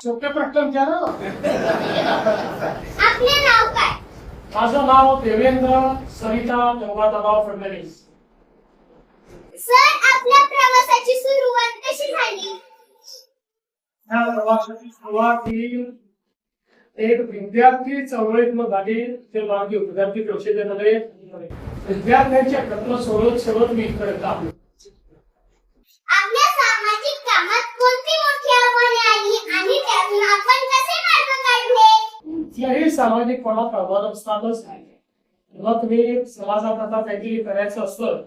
सोपे प्रश्न विचारा. आपले नाव काय? माझं नाव देवेंद्र सरिता गंगाधरराव फडणवीस. सर, आपल्या प्रवासाची सुरुवात कशी झाली? या प्रवासाची सुरुवात ही एक विद्यार्थी चळवळीतून झाली. ते मागे विद्यार्थी परिषदेमध्ये विद्यार्थ्यांच्या प्रश्न सोडवत मी इकडे आलो. आपल्या सामाजिक कामात कोणती मोठी आव्हाने आली आणि त्यातून आपण कसे मार्ग काढले? कुठल्याही सामाजिक कोणात आव्हान असतातच. जेव्हा तुम्ही समाजात आता काहीतरी करायचं असतं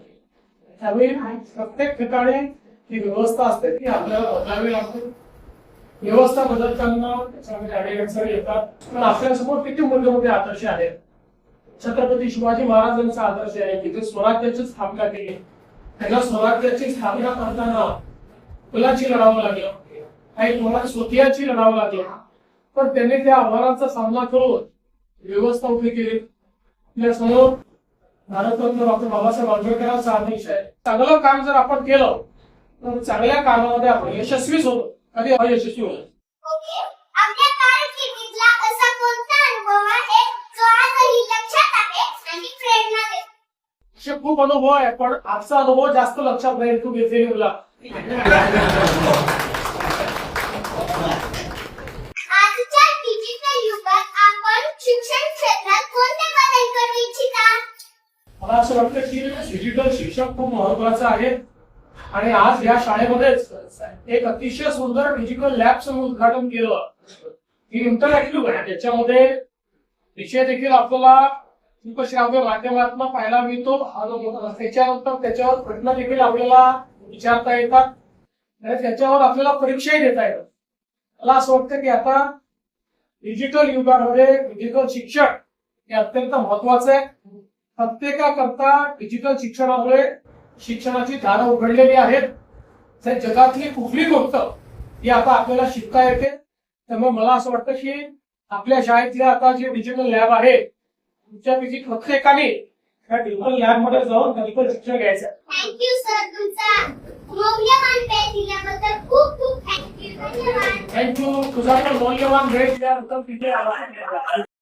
त्यावेळी प्रत्येक ठिकाणी ती व्यवस्था असते ती आपल्याला बदलावी लागते. व्यवस्था बदलताना त्याच्यामध्ये अडचणी येतात. पण आपल्यासमोर किती मोठे आदर्श आहेत. छत्रपती शिवाजी महाराजांचा आदर्श आहे. तिथे स्वराज्याची स्थापना केली. त्यांना स्वराज्याची स्थापना करताना मुलाची लढावं लागलं, काही मुलांना स्वतःची लढावं लागलं. पण त्यांनी त्या आव्हानांचा सामना करून व्यवस्था उभी केली. आपल्यासमोर भारतरत्न डॉक्टर बाबासाहेब आंबेडकरांचा आदेश आहे. चांगलं काम जर आपण केलं तर चांगल्या कामामध्ये आपण यशस्वीच होतो, कधी अयशस्वी होतो. ओके. आपल्या कारकिर्दीतला असा कोणता अनुभव आहे जो आजही लक्षात आहे आणि प्रेरणा देतो? असे खूप अनुभव आहे पण आजचा अनुभव जास्त लक्षात नाही. तू घेतलेली मुला आजच्या डिजिटल युगात आपण शिक्षण क्षेत्रात कोणते बदल करू इच्छिता? मला असं वाटतं की डिजिटल शिक्षण खूप महत्वाचं आहे. आणि आज या शाळेमध्येच एक अतिशय सुंदर डिजिटल लॅबचं उद्घाटन केलं. ही इंटरॅक्टिव्ह आहे. त्याच्यामध्ये विषय देखील आपल्याला श्राव्य माध्यमातून पाहायला मिळतो. त्याच्यानंतर त्याच्यावर प्रश्न देखील आपल्याला विचारता येतात आणि त्याच्यावर आपल्याला परीक्षाही देता येतात. मला असं वाटतं की आता डिजिटल युगामध्ये डिजिटल शिक्षण हे अत्यंत महत्वाचं आहे. प्रत्येकाकरता डिजिटल शिक्षणामुळे शिक्षणाची दारं उघडलेली आहेत. जगातली कुठली गोष्ट ही आता आपल्याला शिकता येते. त्यामुळे मला असं वाटतं की आपल्या शाळेतल्या आता जे डिजिटल लॅब आहे तुमच्यापैकी प्रत्येकाने त्या डिजिटल लॅब मध्ये जाऊन डिजिटल शिक्षण घ्यायचं. थँक्यू सर, तुमचा मौल्यवान वेळ दिल्याबद्दल खूप खूप थँक्यू. धन्यवाद. थँक्यू. तुझा पण मौल्यवान वेळ दिल्यानंतर तिथे आला.